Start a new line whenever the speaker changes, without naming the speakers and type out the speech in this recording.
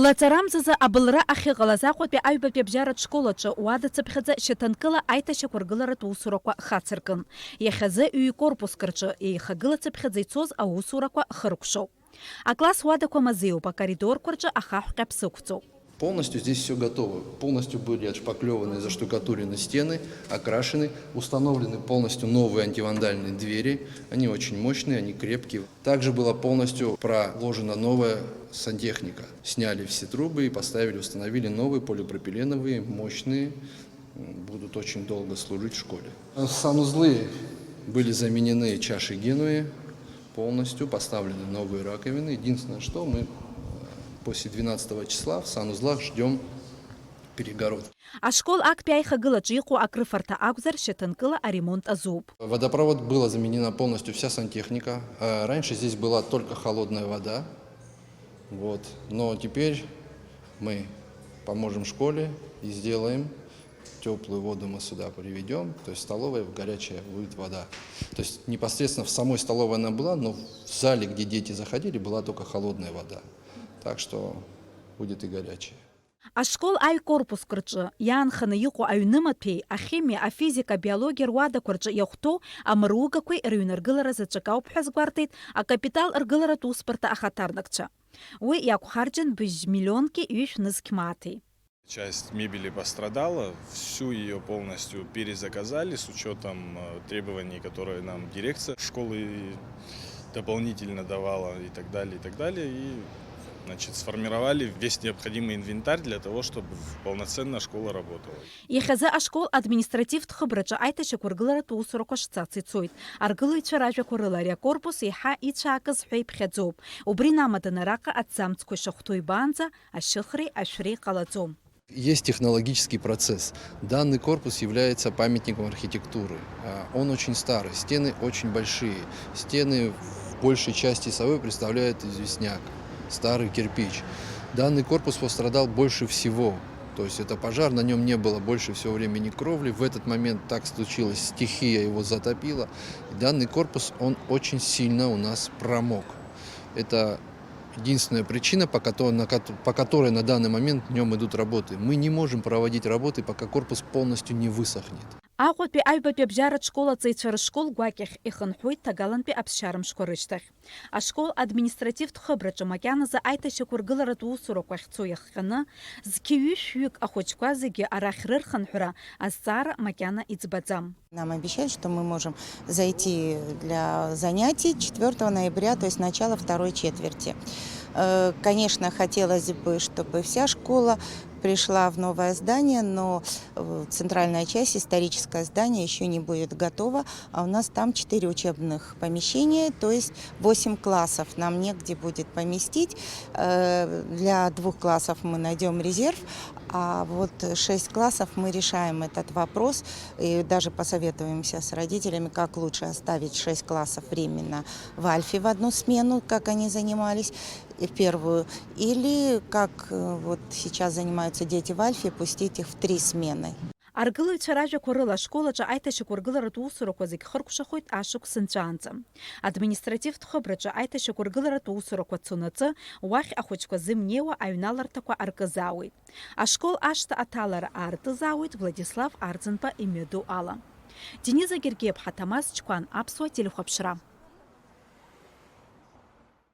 Лацарамзаза абылра ахьыҟалазаҟәатәи аҩбатәи абжьаратә школаҿы уадацыԥхьаӡа шьаҭанкыла аиҭашьақәыргыларатә усурақәа хацыркын. Иахьазы ҩ-корпуск рҿы еихагылацыԥхьаӡа ицоз аусурақәа хыркәшоуп. Акласс уадақәа мазеиуп, акоридорқәа рҿы ахаҳәҟьа ԥсықәҵоуп.
Полностью здесь все готово. Полностью были отшпаклеваны, заштукатурены стены, окрашены, установлены полностью новые антивандальные двери. Они очень мощные, они крепкие. Также была полностью проложена новая сантехника. Сняли все трубы и поставили, установили новые полипропиленовые, мощные. Будут очень долго служить в школе. Санузлы были заменены чашей Генуи. Полностью поставлены новые раковины. Единственное, что мы после 12 числа в санузлах ждем перегородки.
Ашкол актәи аихагылаҿы иҟоу акрыфарҭа акәзар, шьаҭанкыла аремонт азууп.
Водопровод была заменена полностью вся сантехника. Раньше здесь была только холодная вода. Вот. Но теперь мы поможем школе и сделаем теплую воду, мы сюда приведем. То есть столовая горячая будет вода. То есть непосредственно в самой столовой она была, но в зале, где дети заходили, была только холодная вода. Так что будет и горячее.
Ашкол аҩ-корпуск рҿы иаанханы иҟоу аҩнымаҭәеи, ахимиа, афизика, абиологиа руадақәа рҿы иахәҭоу амругақәеи рыҩныргылара заҵәык ауп ҳәа азгәарҭеит акапитал ргыларатә усбарҭа ахаҭарнакцәа. Уи иақәхарџьын быжь-миллионки ҩышә-нызқь мааҭи.
Часть мебели пострадала, всю ее полностью перезаказали с учетом требований, которые нам дирекция школы дополнительно давала и так далее, и так далее. И значит, сформировали весь необходимый инвентарь для того, чтобы полноценно школа работала.
Иахьазы ашкол административтә хыбраҿы аиҭашьақәыргыларатә усурақәа шцац ицоит. Аргылаҩцәа ражәақәа рыла ари акорпус еиҳа ицәаакыз ҳәа иԥхьаӡоуп. Убри намаданы араҟа аҭӡамцқәа ишахәҭоу ибаанӡа ашьыхреи ашәреи ҟалаӡом.
Есть технологический процесс. Данный корпус является памятником архитектуры. Он очень старый, стены очень большие. Стены в большей части собой представляют известняк, старый кирпич. Данный корпус пострадал больше всего. То есть это пожар, на нем не было больше всего времени кровли. В этот момент так случилось, стихия его затопила. И данный корпус, он очень сильно у нас промок. Это единственная причина, по которой на данный момент в нем идут работы. Мы не можем проводить работы, пока корпус полностью не высохнет.
Аҟәатәи аҩбатәи абжьаратә школ аҵаҩцәа рышкол гәакьахь ихынҳәуеит ҭагалантәи аԥсшьарамшқәа рышьҭахь. Ашкол административтә хыбраҿы макьаназы аиҭашьақәыргыларатә усурақәа ахьцо иахҟьаны, зқьи-ҩышә-ҩык ахәыҷқәа зегьы арахь рырхынҳәра азҵаара макьана иӡбаӡам.
Нам обещают, что мы можем зайти для занятий 4 ноября, то есть начало второй четверти. Конечно, хотелось бы, чтобы вся школа пришла в новое здание, но центральная часть, историческое здание, еще не будет готова. А у нас там 4 учебных помещения, то есть 8 классов нам негде будет поместить. Для 2 классов мы найдем резерв, а вот 6 классов мы решаем этот вопрос и даже посоветуемся с родителями, как лучше оставить 6 классов временно в Альфе в одну смену, как они занимались, в первую, или как вот сейчас занимаются дети в Альфе, пустить их в 3 смены.
Аргылаҩцәа ражәақәа рыла ашколаҿы аиҭашьақәыргыларатә усурақәа зегь хыркәшахоит ашықәс нҵәаанӡа. Административтә хыбраҿы аиҭашьақәыргыларатә усурақәа цонаҵы, уахь ахәыҷқәа зымнеиуа аҩналарҭақәа аркызаауеит. Ашкол ашҭа аҭалара аартызаауеит Владислав Арӡынба имҩаду ала. Дениза Гергиев, Ҳатамаз Чкәан, Аԥсуа телехәаԥшра.